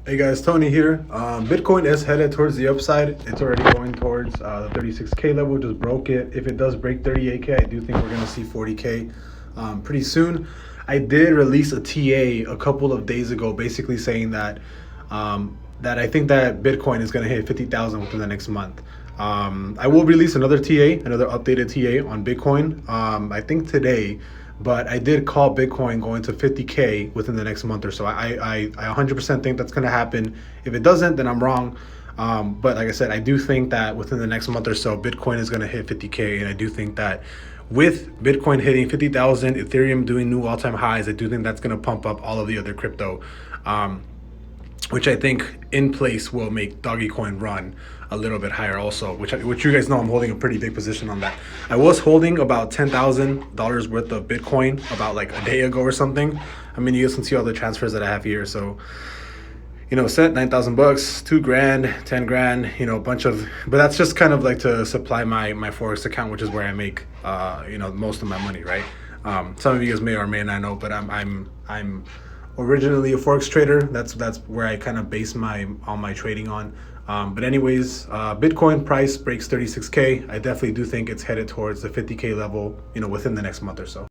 Hey guys, Tony here. Bitcoin is headed towards the upside. It's already going towards the 36K level, just broke it. If it does break 38K, I do think we're going to see 40K pretty soon. I did release a TA a couple of days ago, basically saying that that I think that Bitcoin is going to hit 50,000 within the next month. I will release another TA, another updated TA on Bitcoin, I think today. But I did call Bitcoin going to 50K within the next month or so. I 100% think that's going to happen. If it doesn't, then I'm wrong. But like I said, I do think that within the next month or so, Bitcoin is going to hit 50K. And I do think that with Bitcoin hitting 50,000, Ethereum doing new all-time highs, I do think that's going to pump up all of the other crypto. Which I think in place will make Dogecoin run a little bit higher also, which you guys know I'm holding a pretty big position on that. I was holding about $10,000 worth of Bitcoin about like a day ago or something. I mean, you guys can see all the transfers that I have here. So, set $9,000, $2,000, 10 grand, a bunch of, but that's just kind of like to supply my Forex account, which is where I make, most of my money, right? Some of you guys may or may not know, but I'm originally a Forex trader. That's where I kind of base all my trading on. But anyways, Bitcoin price breaks 36K. I definitely do think it's headed towards the 50K level, within the next month or so.